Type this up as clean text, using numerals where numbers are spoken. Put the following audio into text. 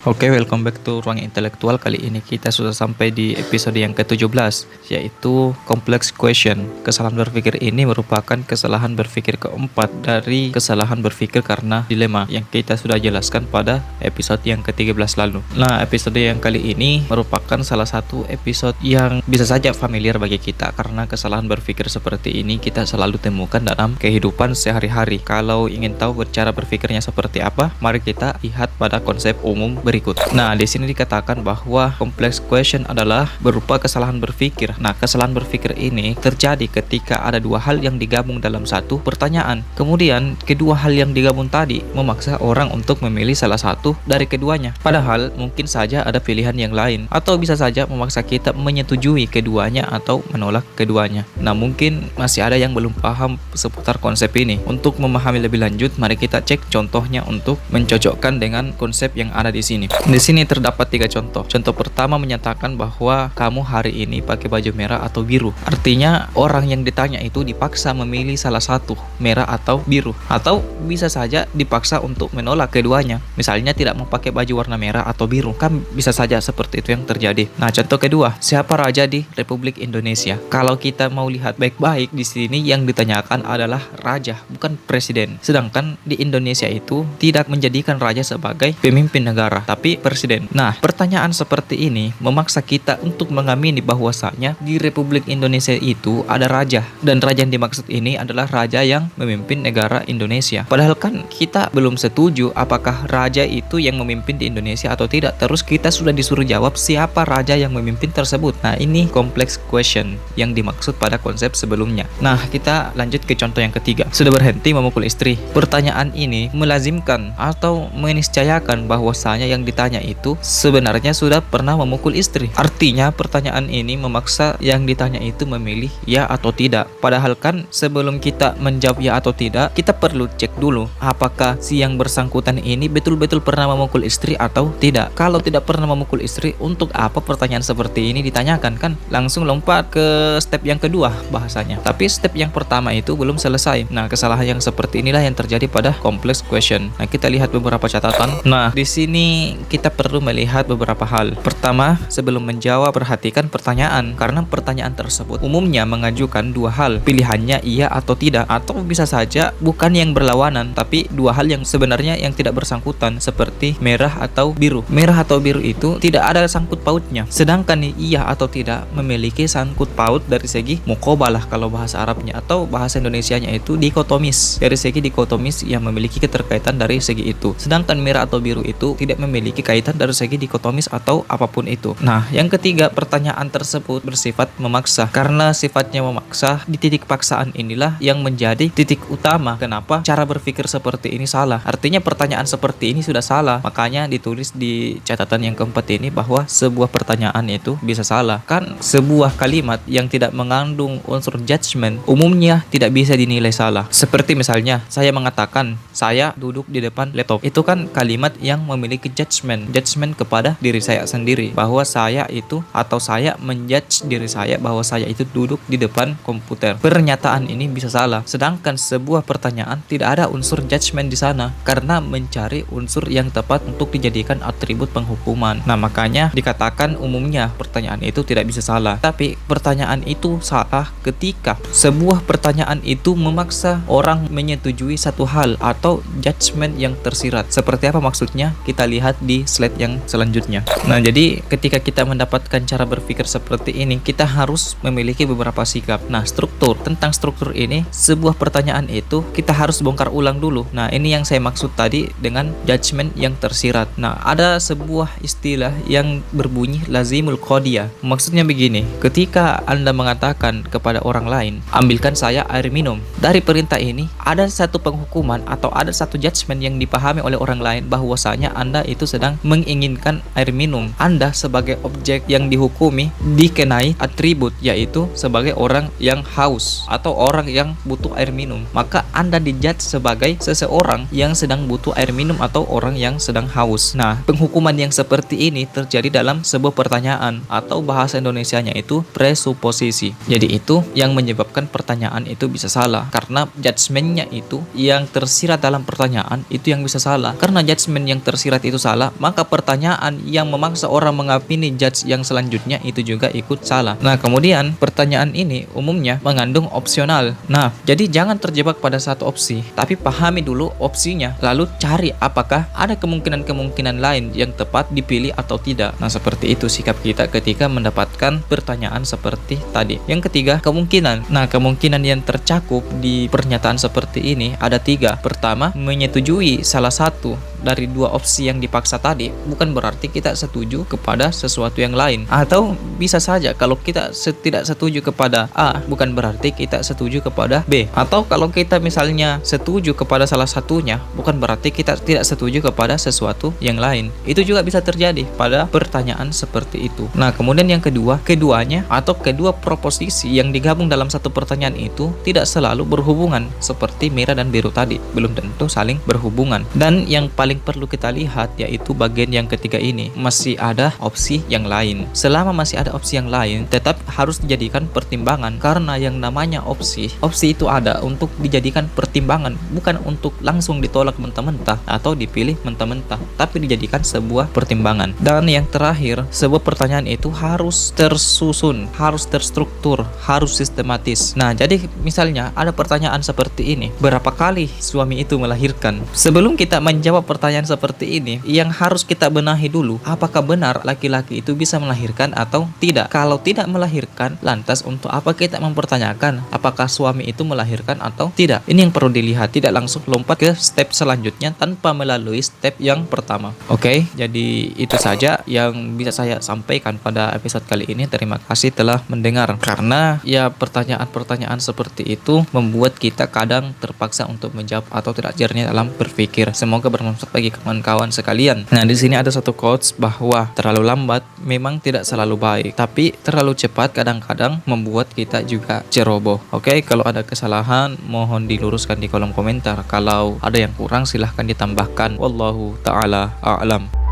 Oke, welcome back to Ruang Intelektual. Kali ini kita sudah sampai di episode yang ke-17, yaitu Complex Question. Kesalahan berpikir ini merupakan kesalahan berpikir keempat dari kesalahan berpikir karena dilema yang kita sudah jelaskan pada episode yang ke-13 lalu. Nah, episode yang kali ini merupakan salah satu episode yang bisa saja familiar bagi kita karena kesalahan berpikir seperti ini kita selalu temukan dalam kehidupan sehari-hari. Kalau ingin tahu cara berpikirnya seperti apa, mari kita lihat pada konsep umum berikut. Nah, di sini dikatakan bahwa complex question adalah berupa kesalahan berpikir. Nah, kesalahan berpikir ini terjadi ketika ada dua hal yang digabung dalam satu pertanyaan. Kemudian, kedua hal yang digabung tadi memaksa orang untuk memilih salah satu dari keduanya. Padahal, mungkin saja ada pilihan yang lain, atau bisa saja memaksa kita menyetujui keduanya atau menolak keduanya. Nah, mungkin masih ada yang belum paham seputar konsep ini. Untuk memahami lebih lanjut, mari kita cek contohnya untuk mencocokkan dengan konsep yang ada di sini. Di sini terdapat 3 contoh. Contoh pertama menyatakan bahwa kamu hari ini pakai baju merah atau biru. Artinya orang yang ditanya itu dipaksa memilih salah satu, merah atau biru. Atau bisa saja dipaksa untuk menolak keduanya. Misalnya tidak mau pakai baju warna merah atau biru. Kan bisa saja seperti itu yang terjadi. Nah, contoh kedua, siapa raja di Republik Indonesia? Kalau kita mau lihat baik-baik, di sini yang ditanyakan adalah raja, bukan presiden. Sedangkan di Indonesia itu tidak menjadikan raja sebagai pemimpin negara, tapi presiden. Nah, pertanyaan seperti ini memaksa kita untuk mengamini bahwasanya di Republik Indonesia itu ada raja, dan raja yang dimaksud ini adalah raja yang memimpin negara Indonesia. Padahal kan kita belum setuju apakah raja itu yang memimpin di Indonesia atau tidak. Terus kita sudah disuruh jawab siapa raja yang memimpin tersebut. Nah, ini complex question yang dimaksud pada konsep sebelumnya. Nah, kita lanjut ke contoh yang ketiga. Sudah berhenti memukul istri. Pertanyaan ini melazimkan atau meniscayakan bahwasanya yang ditanya itu sebenarnya sudah pernah memukul istri. Artinya pertanyaan ini memaksa yang ditanya itu memilih ya atau tidak. Padahal kan sebelum kita menjawab ya atau tidak, kita perlu cek dulu apakah si yang bersangkutan ini betul-betul pernah memukul istri atau tidak. Kalau tidak pernah memukul istri, untuk apa pertanyaan seperti ini ditanyakan? Kan langsung lompat ke step yang kedua bahasanya. Tapi step yang pertama itu belum selesai. Nah, kesalahan yang seperti inilah yang terjadi pada complex question. Nah, kita lihat beberapa catatan. Nah, di sini kita perlu melihat beberapa hal. Pertama, sebelum menjawab, perhatikan pertanyaan, karena pertanyaan tersebut umumnya mengajukan dua hal, pilihannya iya atau tidak, atau bisa saja bukan yang berlawanan, tapi dua hal yang sebenarnya yang tidak bersangkutan, seperti merah atau biru. Merah atau biru itu tidak ada sangkut pautnya, sedangkan iya atau tidak memiliki sangkut paut dari segi muqabalah kalau bahasa Arabnya, atau bahasa Indonesianya itu dikotomis, dari segi dikotomis yang memiliki keterkaitan dari segi itu. Sedangkan merah atau biru itu tidak memiliki kaitan dari segi dikotomis atau apapun itu. Nah, yang ketiga, pertanyaan tersebut bersifat memaksa. Karena sifatnya memaksa, di titik paksaan inilah yang menjadi titik utama kenapa cara berpikir seperti ini salah. Artinya pertanyaan seperti ini sudah salah. Makanya ditulis di catatan yang keempat ini bahwa sebuah pertanyaan itu bisa salah. Kan sebuah kalimat yang tidak mengandung unsur judgment umumnya tidak bisa dinilai salah. Seperti misalnya saya mengatakan saya duduk di depan laptop. Itu kan kalimat yang memiliki judgment kepada diri saya sendiri, bahwa saya itu atau saya menjudge diri saya bahwa saya itu duduk di depan komputer. Pernyataan ini bisa salah. Sedangkan sebuah pertanyaan tidak ada unsur judgment di sana karena mencari unsur yang tepat untuk dijadikan atribut penghukuman. Nah, makanya dikatakan umumnya pertanyaan itu tidak bisa salah. Tapi pertanyaan itu salah ketika sebuah pertanyaan itu memaksa orang menyetujui satu hal atau judgment yang tersirat. Seperti apa maksudnya? Kita lihat di slide yang selanjutnya. Nah, jadi ketika kita mendapatkan cara berpikir seperti ini, kita harus memiliki beberapa sikap. Nah, tentang struktur ini, sebuah pertanyaan itu kita harus bongkar ulang dulu. Nah, ini yang saya maksud tadi dengan judgment yang tersirat. Nah, ada sebuah istilah yang berbunyi lazimul qadiyah. Maksudnya begini, ketika Anda mengatakan kepada orang lain, ambilkan saya air minum. Dari perintah ini, ada satu penghukuman atau ada satu judgment yang dipahami oleh orang lain bahwasanya Anda itu sedang menginginkan air minum. Anda sebagai objek yang dihukumi dikenai atribut, yaitu sebagai orang yang haus atau orang yang butuh air minum. Maka Anda dijudge sebagai seseorang yang sedang butuh air minum atau orang yang sedang haus. Nah, penghukuman yang seperti ini terjadi dalam sebuah pertanyaan, atau bahasa Indonesianya itu presuposisi. Jadi itu yang menyebabkan pertanyaan itu bisa salah, karena judgementnya itu yang tersirat dalam pertanyaan itu yang bisa salah. Karena judgement yang tersirat itu salah, maka pertanyaan yang memaksa orang mengamini judge yang selanjutnya itu juga ikut salah. Nah, kemudian pertanyaan ini umumnya mengandung opsional. Nah, jadi jangan terjebak pada satu opsi, tapi pahami dulu opsinya, lalu cari apakah ada kemungkinan-kemungkinan lain yang tepat dipilih atau tidak. Nah, seperti itu sikap kita ketika mendapatkan pertanyaan seperti tadi. Yang ketiga, kemungkinan. Nah, kemungkinan yang tercakup di pernyataan seperti ini ada 3. Pertama, menyetujui salah satu dari 2 opsi yang dipaksa tadi bukan berarti kita setuju kepada sesuatu yang lain. Atau bisa saja kalau kita tidak setuju kepada A, bukan berarti kita setuju kepada B. Atau kalau kita misalnya setuju kepada salah satunya, bukan berarti kita tidak setuju kepada sesuatu yang lain. Itu juga bisa terjadi pada pertanyaan seperti itu. Nah, kemudian yang kedua, keduanya atau kedua proposisi yang digabung dalam satu pertanyaan itu tidak selalu berhubungan seperti merah dan biru tadi, belum tentu saling berhubungan. Dan yang paling perlu kita lihat yaitu bagian yang ketiga ini, masih ada opsi yang lain. Selama masih ada opsi yang lain, tetap harus dijadikan pertimbangan, karena yang namanya opsi itu ada untuk dijadikan pertimbangan, bukan untuk langsung ditolak mentah-mentah atau dipilih mentah-mentah, tapi dijadikan sebuah pertimbangan. Dan yang terakhir, sebuah pertanyaan itu harus tersusun, harus terstruktur, harus sistematis. Nah, jadi misalnya ada pertanyaan seperti ini, berapa kali suami itu melahirkan? Sebelum kita menjawab pertanyaan seperti ini, yang harus kita benahi dulu, apakah benar laki-laki itu bisa melahirkan atau tidak? Kalau tidak melahirkan, lantas untuk apa kita mempertanyakan apakah suami itu melahirkan atau tidak? Ini yang perlu dilihat, tidak langsung lompat ke step selanjutnya tanpa melalui step yang pertama. Oke, jadi itu saja yang bisa saya sampaikan pada episode kali ini. Terima kasih telah mendengar. Karena ya pertanyaan-pertanyaan seperti itu membuat kita kadang terpaksa untuk menjawab atau tidak jernih dalam berpikir. Semoga bermanfaat bagi kawan-kawan sekalian. Nah, di sini ada satu quotes bahwa terlalu lambat memang tidak selalu baik, tapi terlalu cepat kadang-kadang membuat kita juga ceroboh. Oke, kalau ada kesalahan mohon diluruskan di kolom komentar. Kalau ada yang kurang silahkan ditambahkan. Wallahu ta'ala a'lam.